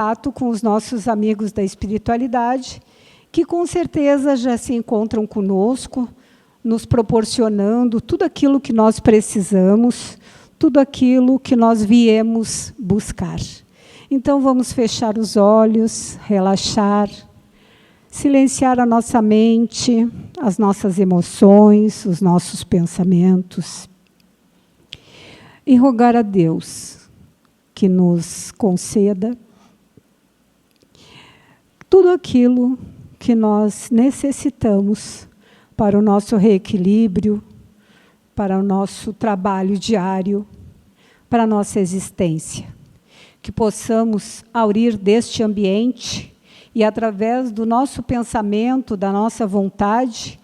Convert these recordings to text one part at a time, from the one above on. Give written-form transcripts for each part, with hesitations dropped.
contato com os nossos amigos da espiritualidade, que com certeza já se encontram conosco, nos proporcionando tudo aquilo que nós precisamos, tudo aquilo que nós viemos buscar. Então, vamos fechar os olhos, relaxar, silenciar a nossa mente, as nossas emoções, os nossos pensamentos, e rogar a Deus que nos conceda tudo aquilo que nós necessitamos para o nosso reequilíbrio, para o nosso trabalho diário, para a nossa existência. Que possamos aurir deste ambiente e, através do nosso pensamento, da nossa vontade,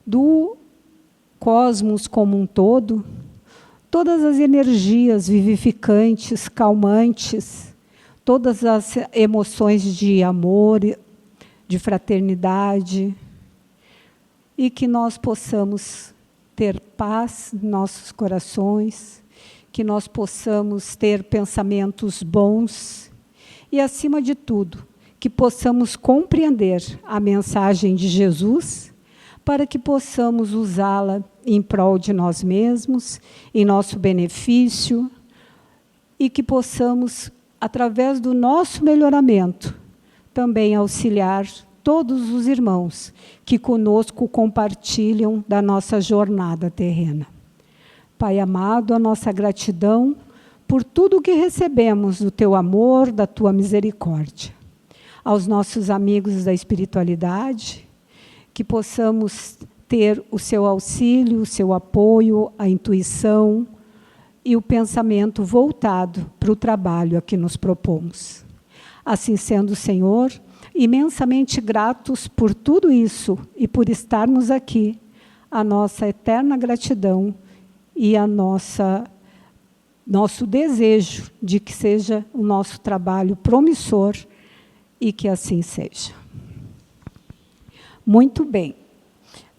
do cosmos como um todo, todas as energias vivificantes, calmantes, todas as emoções de amor, de fraternidade, e que nós possamos ter paz em nossos corações, que nós possamos ter pensamentos bons e, acima de tudo, que possamos compreender a mensagem de Jesus para que possamos usá-la em prol de nós mesmos, em nosso benefício, e que possamos, através do nosso melhoramento, também auxiliar todos os irmãos que conosco compartilham da nossa jornada terrena. Pai amado, a nossa gratidão por tudo o que recebemos do Teu amor, da Tua misericórdia. Aos nossos amigos da espiritualidade, que possamos ter o Seu auxílio, o Seu apoio, a intuição e o pensamento voltado para o trabalho a que nos propomos. Assim sendo, Senhor, imensamente gratos por tudo isso e por estarmos aqui, a nossa eterna gratidão e a nosso desejo de que seja o nosso trabalho promissor e que assim seja. Muito bem.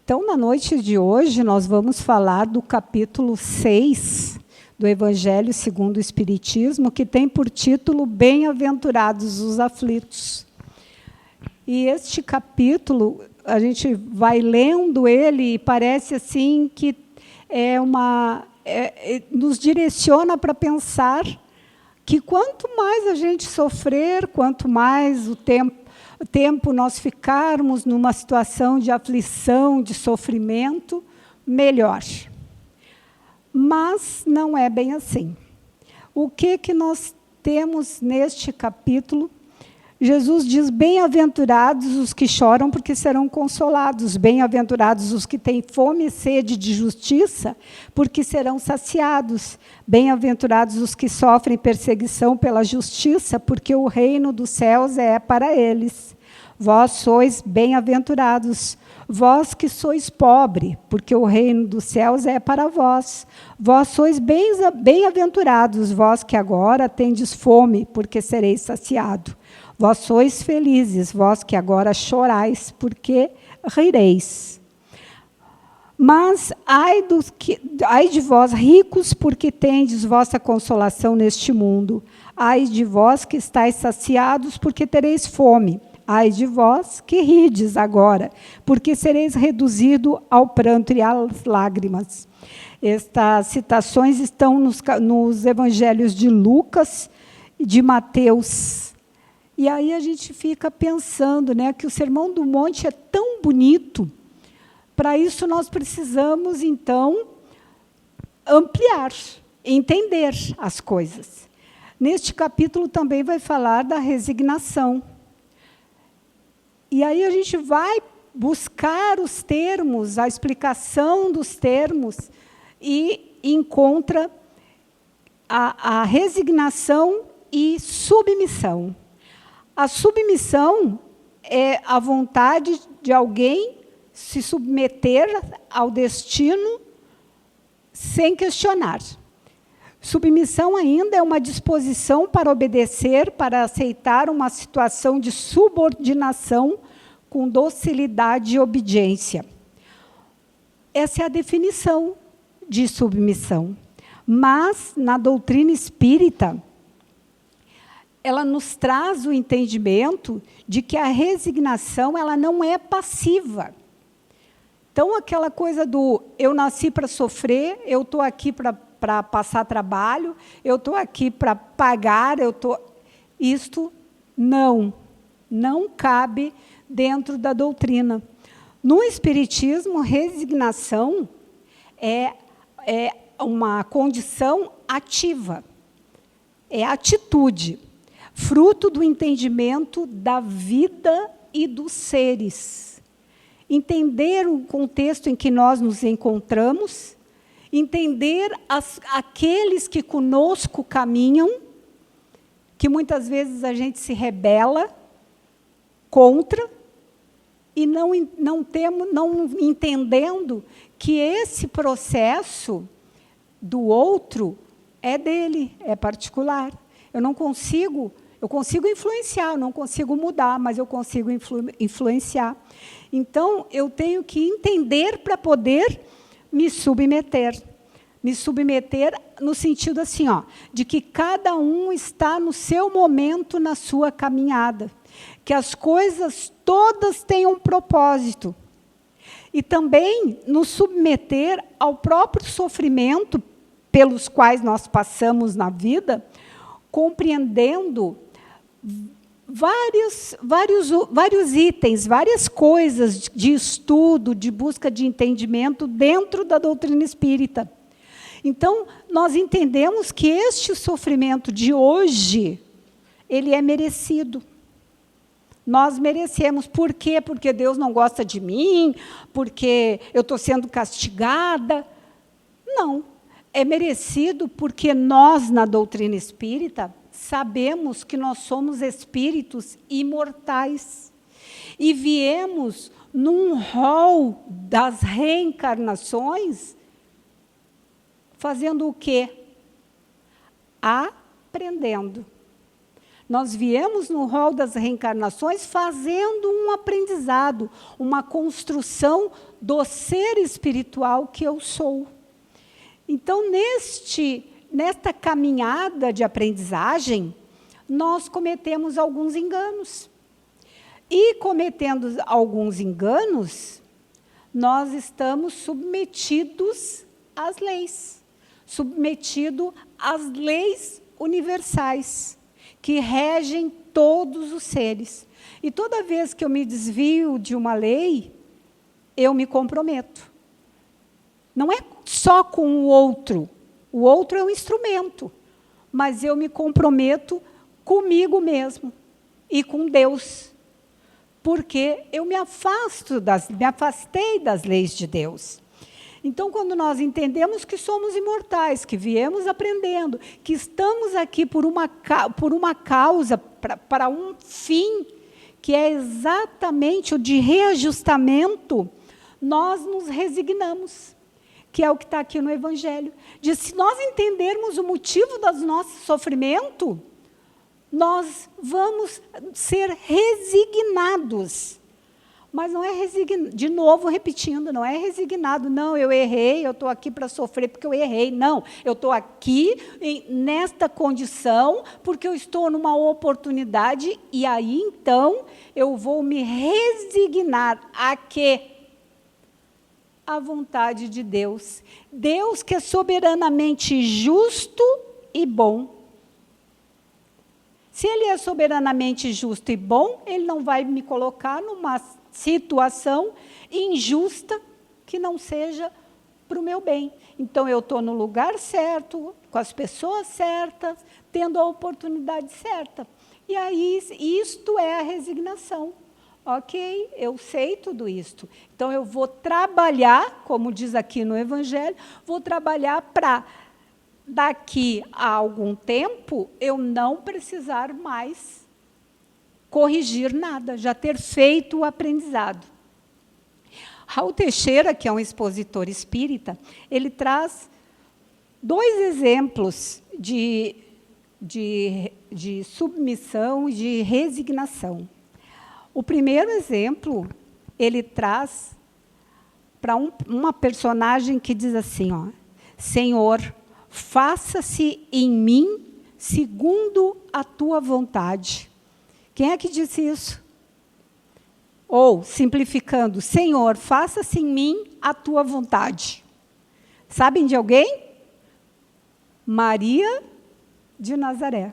Então, na noite de hoje, nós vamos falar do capítulo 6 do Evangelho segundo o Espiritismo, que tem por título Bem-aventurados os aflitos. E este capítulo, a gente vai lendo ele e parece assim que nos direciona para pensar que quanto mais a gente sofrer, quanto mais o tempo nós ficarmos numa situação de aflição, de sofrimento, melhor. Mas não é bem assim. O que nós temos neste capítulo? Jesus diz, bem-aventurados os que choram, porque serão consolados. Bem-aventurados os que têm fome e sede de justiça, porque serão saciados. Bem-aventurados os que sofrem perseguição pela justiça, porque o reino dos céus é para eles. Vós sois bem-aventurados, vós que sois pobre, porque o reino dos céus é para vós. Vós sois bem-aventurados, vós que agora tendes fome, porque sereis saciado. Vós sois felizes, vós que agora chorais, porque rireis. Mas ai de vós ricos, porque tendes vossa consolação neste mundo. Ai de vós que estáis saciados, porque tereis fome. Ai de vós que rides agora, porque sereis reduzido ao pranto e às lágrimas. Estas citações estão nos evangelhos de Lucas e de Mateus. E aí a gente fica pensando, né, que o Sermão do Monte é tão bonito. Para isso nós precisamos, então, ampliar, entender as coisas. Neste capítulo também vai falar da resignação. E aí a gente vai buscar os termos, a explicação dos termos, e encontra a resignação e submissão. A submissão é a vontade de alguém se submeter ao destino sem questionar. Submissão ainda é uma disposição para obedecer, para aceitar uma situação de subordinação com docilidade e obediência. Essa é a definição de submissão. Mas, na doutrina espírita, ela nos traz o entendimento de que a resignação ela não é passiva. Então, aquela coisa do eu nasci para sofrer, eu estou aqui para passar trabalho, eu estou aqui para pagar, isto não cabe dentro da doutrina. No Espiritismo, resignação é uma condição ativa, é atitude, fruto do entendimento da vida e dos seres. Entender o contexto em que nós nos encontramos, entender aqueles que conosco caminham, que muitas vezes a gente se rebela contra, e não entendendo que esse processo do outro é dele, é particular. Eu consigo influenciar, eu não consigo mudar, mas eu consigo influenciar. Então, eu tenho que entender para poder me submeter. Me submeter no sentido assim, de que cada um está no seu momento, na sua caminhada. Que as coisas todas têm um propósito. E também nos submeter ao próprio sofrimento pelos quais nós passamos na vida, compreendendo vários itens, várias coisas de estudo, de busca de entendimento dentro da doutrina espírita. Então, nós entendemos que este sofrimento de hoje, ele é merecido. Nós merecemos. Por quê? Porque Deus não gosta de mim, porque eu estou sendo castigada. Não. É merecido porque nós, na doutrina espírita, sabemos que nós somos espíritos imortais. E viemos num rol das reencarnações, fazendo o quê? Aprendendo. Nós viemos no rol das reencarnações fazendo um aprendizado, uma construção do ser espiritual que eu sou. Então, nesta caminhada de aprendizagem, nós cometemos alguns enganos. E, cometendo alguns enganos, nós estamos submetidos às leis, submetidos às leis universais, que regem todos os seres. E toda vez que eu me desvio de uma lei, eu me comprometo. Não é só com o outro é um instrumento, mas eu me comprometo comigo mesmo e com Deus, porque eu me afastei das leis de Deus. Então, quando nós entendemos que somos imortais, que viemos aprendendo, que estamos aqui por uma causa, para um fim, que é exatamente o de reajustamento, nós nos resignamos, que é o que está aqui no Evangelho. Se nós entendermos o motivo do nosso sofrimento, nós vamos ser resignados. Mas não é resignado, de novo repetindo, não é resignado, não, eu errei, eu estou aqui para sofrer porque eu errei. Não, eu estou aqui nesta condição porque eu estou numa oportunidade e aí, então, eu vou me resignar a quê? A vontade de Deus. Deus que é soberanamente justo e bom. Se Ele é soberanamente justo e bom, Ele não vai me colocar numa situação injusta que não seja para o meu bem. Então, eu estou no lugar certo, com as pessoas certas, tendo a oportunidade certa. E aí, isto é a resignação. Ok, eu sei tudo isto. Então, eu vou trabalhar, como diz aqui no Evangelho, vou trabalhar para, daqui a algum tempo, eu não precisar mais corrigir nada, já ter feito o aprendizado. Raul Teixeira, que é um expositor espírita, ele traz 2 exemplos de submissão e de resignação. O primeiro exemplo, ele traz para uma personagem que diz assim, Senhor, faça-se em mim segundo a tua vontade. Quem é que disse isso? Ou, simplificando, Senhor, faça-se em mim a tua vontade. Sabem de alguém? Maria de Nazaré.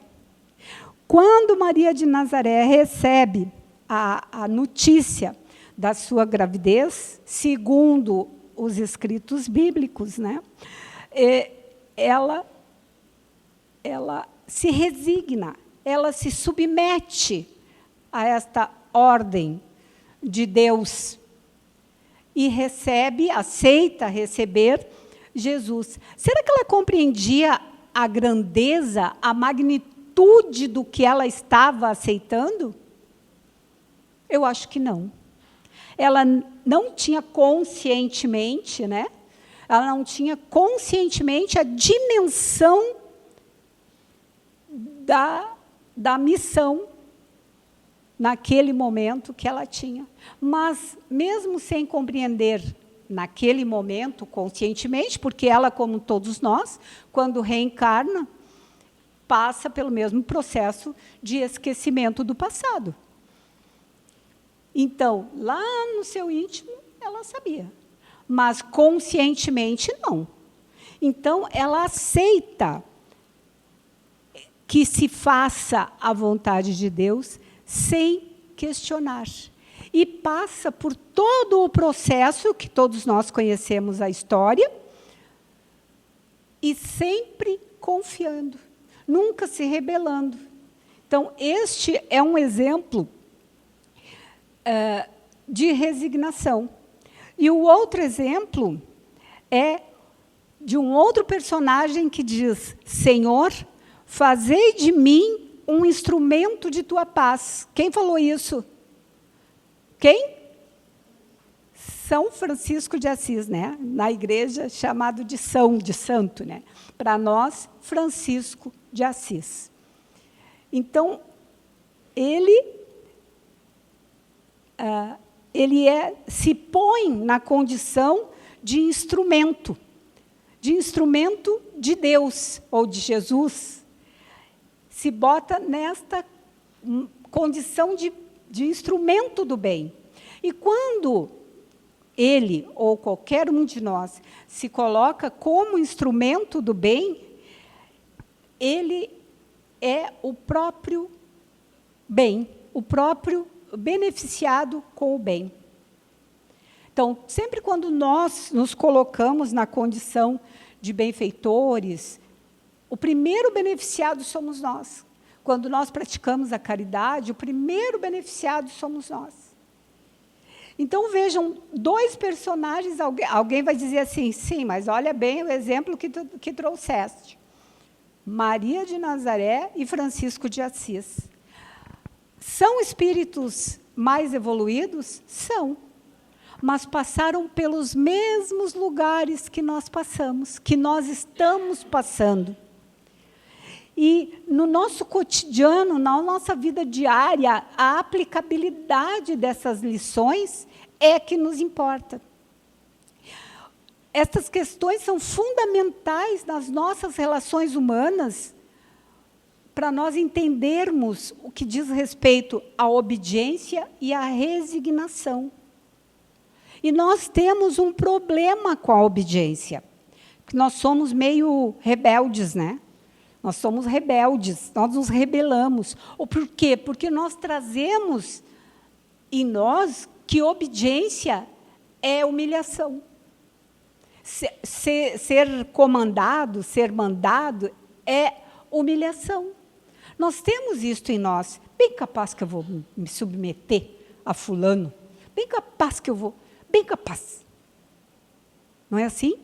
Quando Maria de Nazaré recebe a notícia da sua gravidez, segundo os escritos bíblicos, né, ela se resigna, ela se submete a esta ordem de Deus e aceita receber Jesus. Será que ela compreendia a grandeza, a magnitude do que ela estava aceitando? Eu acho que não. Ela não tinha conscientemente, né? Ela não tinha conscientemente a dimensão da missão naquele momento que ela tinha. Mas, mesmo sem compreender naquele momento, conscientemente, porque ela, como todos nós, quando reencarna, passa pelo mesmo processo de esquecimento do passado. Então, lá no seu íntimo, ela sabia, mas conscientemente não. Então, ela aceita que se faça a vontade de Deus sem questionar. E passa por todo o processo, que todos nós conhecemos a história, e sempre confiando, nunca se rebelando. Então, este é um exemplo de resignação. E o outro exemplo é de um outro personagem que diz, Senhor, fazei de mim um instrumento de tua paz. Quem falou isso? Quem? São Francisco de Assis, né? Na igreja chamado de santo, né? Para nós, Francisco de Assis. Então, ele se põe na condição de instrumento de Deus, ou de Jesus. Se bota nesta condição de instrumento do bem. E quando ele, ou qualquer um de nós, se coloca como instrumento do bem, ele é o próprio bem, o próprio beneficiado com o bem. Então, sempre quando nós nos colocamos na condição de benfeitores, o primeiro beneficiado somos nós. Quando nós praticamos a caridade, o primeiro beneficiado somos nós. Então, vejam, dois personagens, alguém vai dizer assim, sim, mas olha bem o exemplo que trouxeste. Maria de Nazaré e Francisco de Assis. São espíritos mais evoluídos? São. Mas passaram pelos mesmos lugares que nós passamos, que nós estamos passando. E no nosso cotidiano, na nossa vida diária, a aplicabilidade dessas lições é que nos importa. Essas questões são fundamentais nas nossas relações humanas para nós entendermos o que diz respeito à obediência e à resignação. E nós temos um problema com a obediência, porque nós somos meio rebeldes, né? Nós somos rebeldes, nós nos rebelamos. Ou por quê? Porque nós trazemos em nós que obediência é humilhação. Ser comandado, ser mandado, é humilhação. Nós temos isto em nós. Bem capaz que eu vou me submeter a fulano. Bem capaz que eu vou. Bem capaz. Não é assim?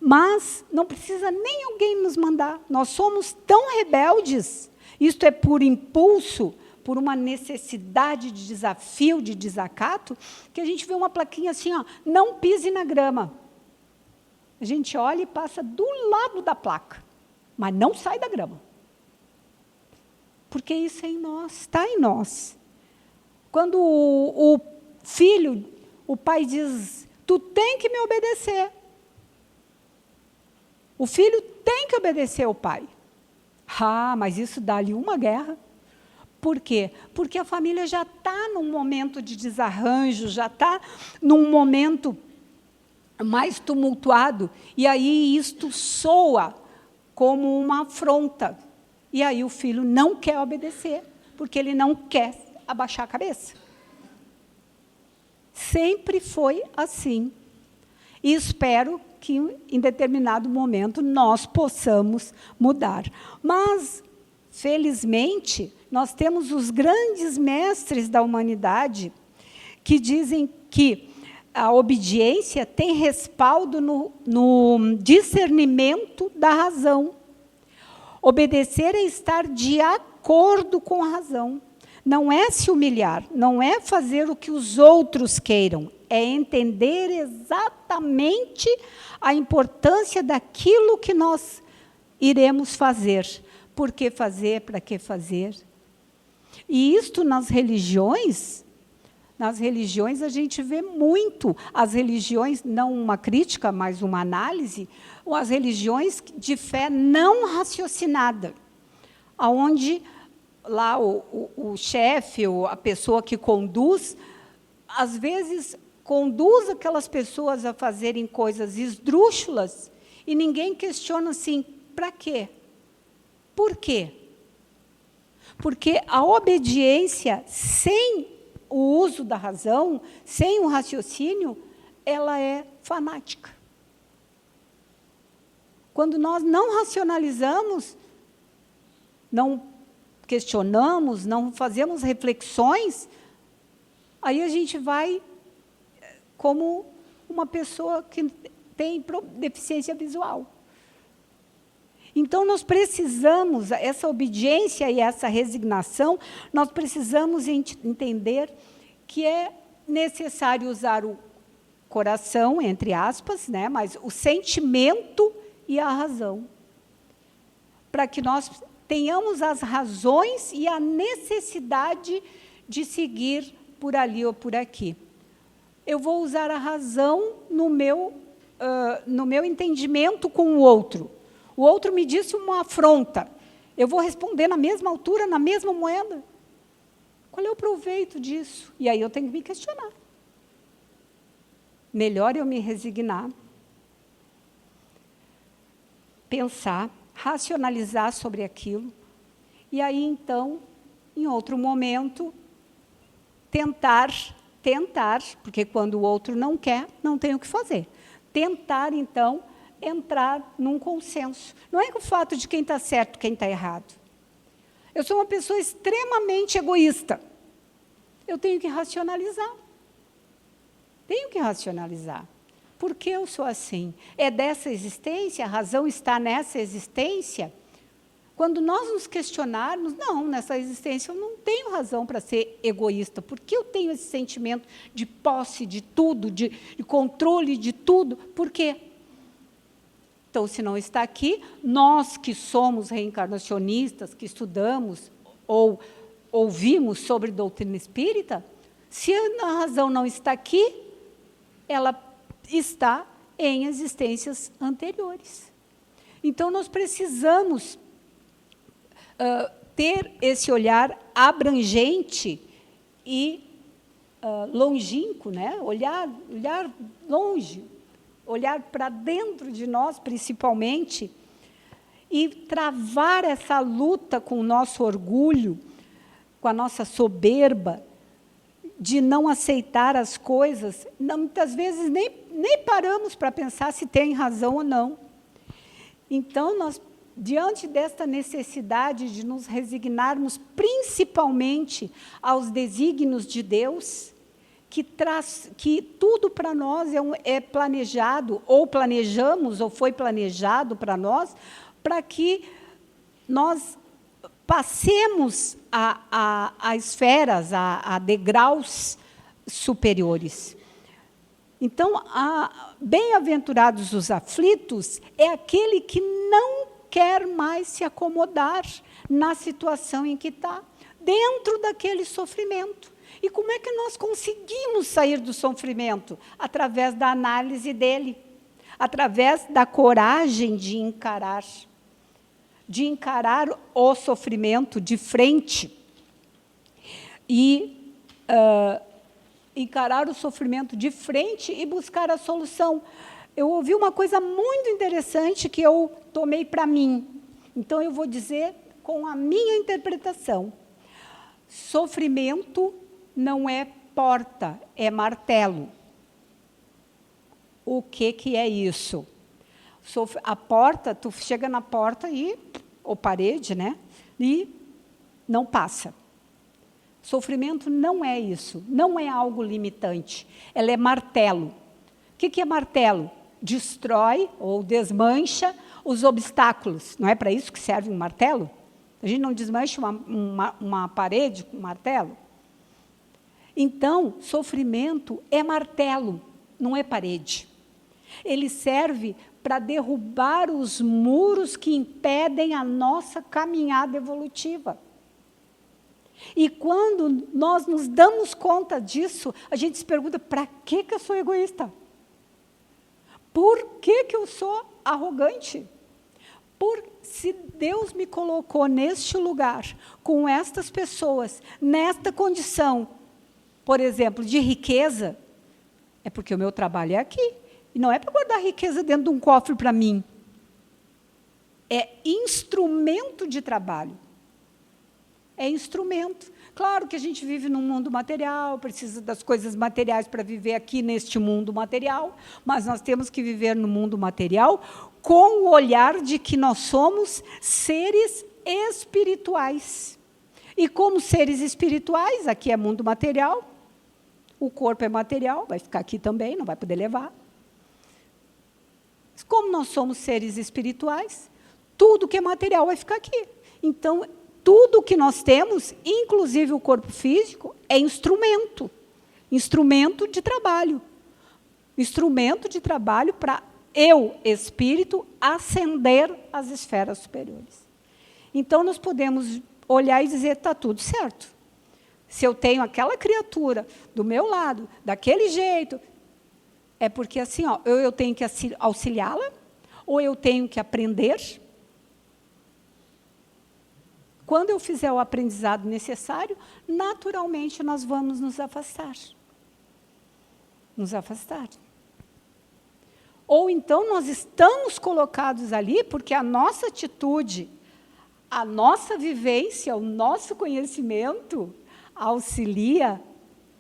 Mas não precisa nem alguém nos mandar. Nós somos tão rebeldes, isto é por impulso, por uma necessidade de desafio, de desacato, que a gente vê uma plaquinha assim, ó, não pise na grama. A gente olha e passa do lado da placa, mas não sai da grama. Porque isso é em nós, está em nós. Quando o filho, o pai diz, tu tem que me obedecer. O filho tem que obedecer ao pai. Ah, mas isso dá-lhe uma guerra. Por quê? Porque a família já está num momento de desarranjo, já está num momento mais tumultuado, e aí isto soa como uma afronta. E aí o filho não quer obedecer, porque ele não quer abaixar a cabeça. Sempre foi assim. E espero que, em determinado momento, nós possamos mudar. Mas, felizmente, nós temos os grandes mestres da humanidade que dizem que a obediência tem respaldo no discernimento da razão. Obedecer é estar de acordo com a razão. Não é se humilhar, não é fazer o que os outros queiram, é entender exatamente a importância daquilo que nós iremos fazer. Por que fazer, para que fazer. E isto nas religiões a gente vê muito. As religiões, não uma crítica, mas uma análise, as religiões de fé não raciocinada, onde lá o chefe, ou a pessoa que conduz, às vezes conduz aquelas pessoas a fazerem coisas esdrúxulas e ninguém questiona assim, para quê? Por quê? Porque a obediência sem o uso da razão, sem o raciocínio, ela é fanática. Quando nós não racionalizamos, não questionamos, não fazemos reflexões, aí a gente vai como uma pessoa que tem deficiência visual. Então, nós precisamos, essa obediência e essa resignação, nós precisamos entender que é necessário usar o coração, entre aspas, né, mas o sentimento e a razão, para que nós tenhamos as razões e a necessidade de seguir por ali ou por aqui. Eu vou usar a razão no meu entendimento com o outro. O outro me disse uma afronta. Eu vou responder na mesma altura, na mesma moeda? Qual é o proveito disso? E aí eu tenho que me questionar. Melhor eu me resignar, pensar, racionalizar sobre aquilo, e aí, então, em outro momento, tentar, porque quando o outro não quer, não tem o que fazer. Tentar, então, entrar num consenso. Não é o fato de quem está certo, quem está errado. Eu sou uma pessoa extremamente egoísta. Eu tenho que racionalizar. Tenho que racionalizar. Por que eu sou assim? É dessa existência? A razão está nessa existência? Quando nós nos questionarmos, não, nessa existência eu não tenho razão para ser egoísta. Por que eu tenho esse sentimento de posse de tudo, de controle de tudo? Por quê? Então, se não está aqui, nós que somos reencarnacionistas, que estudamos ou ouvimos sobre doutrina espírita, se a razão não está aqui, ela está em existências anteriores. Então, nós precisamos ter esse olhar abrangente e longínquo, né? olhar longe, olhar para dentro de nós, principalmente, e travar essa luta com o nosso orgulho, com a nossa soberba, de não aceitar as coisas. Muitas vezes nem paramos para pensar se tem razão ou não. Então, nós, diante desta necessidade de nos resignarmos principalmente aos desígnios de Deus, que tudo para nós é planejado, ou planejamos, ou foi planejado para nós, para que nós passemos a esferas, a degraus superiores. Então, bem-aventurados os aflitos é aquele que não quer mais se acomodar na situação em que está, dentro daquele sofrimento. E como é que nós conseguimos sair do sofrimento? Através da análise dele, através da coragem de encarar. de encarar o sofrimento de frente e encarar o sofrimento de frente e buscar a solução. Eu ouvi uma coisa muito interessante que eu tomei para mim. Então, eu vou dizer com a minha interpretação. Sofrimento não é porta, é martelo. O que é isso? A porta, tu chega na porta ou parede, né? E não passa. Sofrimento não é isso, não é algo limitante. Ela é martelo. O que é martelo? Destrói ou desmancha os obstáculos. Não é para isso que serve um martelo? A gente não desmancha uma parede com martelo? Então, sofrimento é martelo, não é parede. Ele serve para derrubar os muros que impedem a nossa caminhada evolutiva. E quando nós nos damos conta disso, a gente se pergunta, para que eu sou egoísta? Por que eu sou arrogante? Se Deus me colocou neste lugar, com estas pessoas, nesta condição, por exemplo, de riqueza, é porque o meu trabalho é aqui. E não é para guardar riqueza dentro de um cofre para mim. É instrumento de trabalho. É instrumento. Claro que a gente vive num mundo material, precisa das coisas materiais para viver aqui neste mundo material, mas nós temos que viver no mundo material com o olhar de que nós somos seres espirituais. E como seres espirituais, aqui é mundo material, o corpo é material, vai ficar aqui também, não vai poder levar. Como nós somos seres espirituais, tudo que é material vai ficar aqui. Então, tudo que nós temos, inclusive o corpo físico, é instrumento. Instrumento de trabalho. Instrumento de trabalho para eu, espírito, ascender às esferas superiores. Então, nós podemos olhar e dizer, está tudo certo. Se eu tenho aquela criatura do meu lado, daquele jeito, é porque assim, eu tenho que auxiliá-la, ou eu tenho que aprender. Quando eu fizer o aprendizado necessário, naturalmente nós vamos nos afastar. Nos afastar. Ou então nós estamos colocados ali porque a nossa atitude, a nossa vivência, o nosso conhecimento auxilia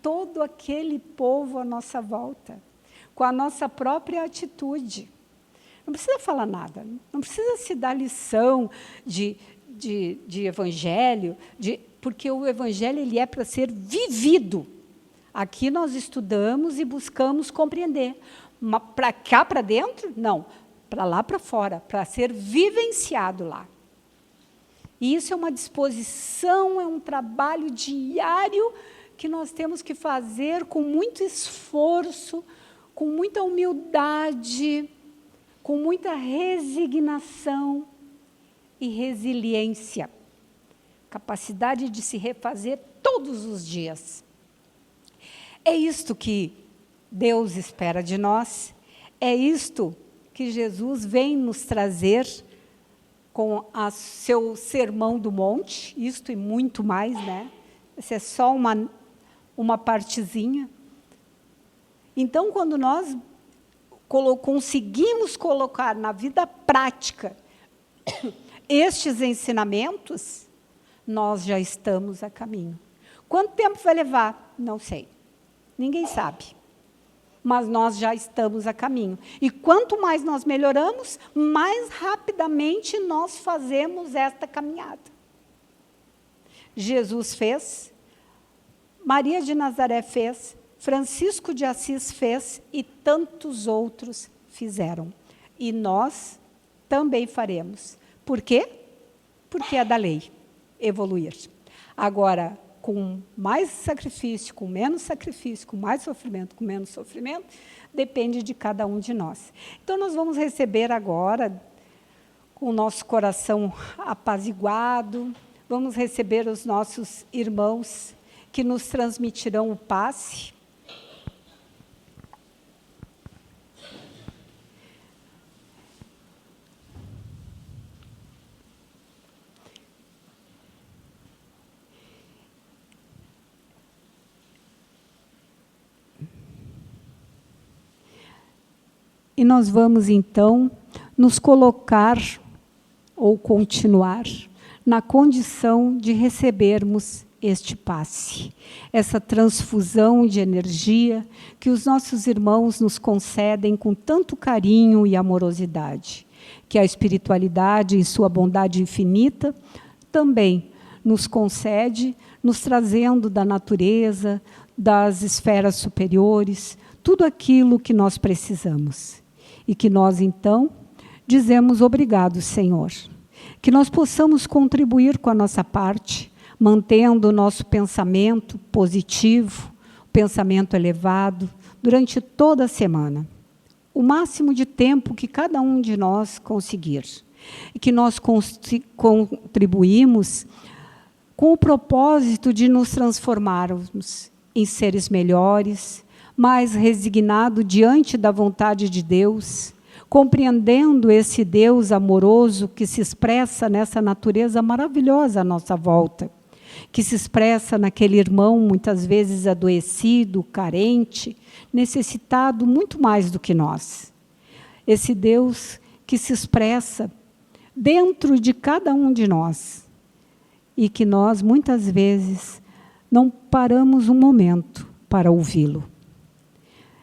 todo aquele povo à nossa volta, com a nossa própria atitude. Não precisa falar nada, não precisa se dar lição de evangelho, porque o evangelho ele é para ser vivido. Aqui nós estudamos e buscamos compreender. Para cá, para dentro? Não. Para lá, para fora, para ser vivenciado lá. E isso é uma disposição, é um trabalho diário que nós temos que fazer com muito esforço, com muita humildade, com muita resignação e resiliência. Capacidade de se refazer todos os dias. É isto que Deus espera de nós, é isto que Jesus vem nos trazer com o seu sermão do monte, isto e muito mais, né? Essa é só uma partezinha. Então, quando nós conseguimos colocar na vida prática estes ensinamentos, nós já estamos a caminho. Quanto tempo vai levar? Não sei. Ninguém sabe. Mas nós já estamos a caminho. E quanto mais nós melhoramos, mais rapidamente nós fazemos esta caminhada. Jesus fez, Maria de Nazaré fez, Francisco de Assis fez e tantos outros fizeram. E nós também faremos. Por quê? Porque é da lei evoluir. Agora, com mais sacrifício, com menos sacrifício, com mais sofrimento, com menos sofrimento, depende de cada um de nós. Então, nós vamos receber agora, com o nosso coração apaziguado, vamos receber os nossos irmãos que nos transmitirão o passe. E nós vamos, então, nos colocar, ou continuar, na condição de recebermos este passe, essa transfusão de energia que os nossos irmãos nos concedem com tanto carinho e amorosidade, que a espiritualidade, em sua bondade infinita, também nos concede, nos trazendo da natureza, das esferas superiores, tudo aquilo que nós precisamos. E que nós, então, dizemos obrigado, Senhor. Que nós possamos contribuir com a nossa parte, mantendo o nosso pensamento positivo, pensamento elevado, durante toda a semana. O máximo de tempo que cada um de nós conseguir. E que nós contribuímos com o propósito de nos transformarmos em seres melhores, mais resignados diante da vontade de Deus, compreendendo esse Deus amoroso que se expressa nessa natureza maravilhosa à nossa volta, que se expressa naquele irmão, muitas vezes adoecido, carente, necessitado muito mais do que nós. Esse Deus que se expressa dentro de cada um de nós e que nós, muitas vezes, não paramos um momento para ouvi-lo.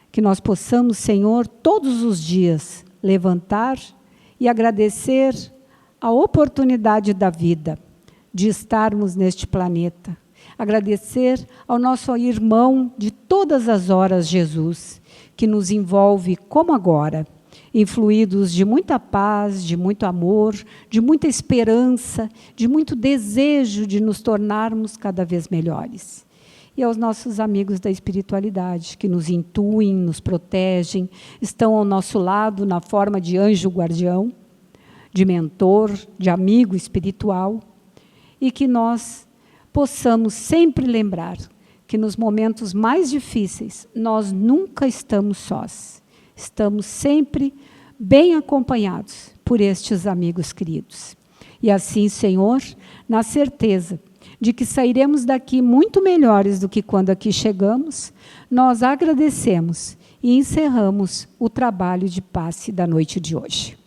Que nós possamos, Senhor, todos os dias, levantar e agradecer a oportunidade da vida, de estarmos neste planeta. Agradecer ao nosso irmão de todas as horas, Jesus, que nos envolve como agora, influídos de muita paz, de muito amor, de muita esperança, de muito desejo de nos tornarmos cada vez melhores. E aos nossos amigos da espiritualidade, que nos intuem, nos protegem, estão ao nosso lado na forma de anjo guardião, de mentor, de amigo espiritual, e que nós possamos sempre lembrar que nos momentos mais difíceis, nós nunca estamos sós. Estamos sempre bem acompanhados por estes amigos queridos. E assim, Senhor, na certeza de que sairemos daqui muito melhores do que quando aqui chegamos, nós agradecemos e encerramos o trabalho de passe da noite de hoje.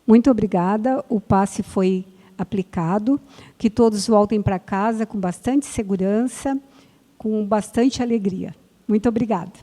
Muito obrigada, o passe foi aplicado, que todos voltem para casa com bastante segurança, com bastante alegria. Muito obrigada.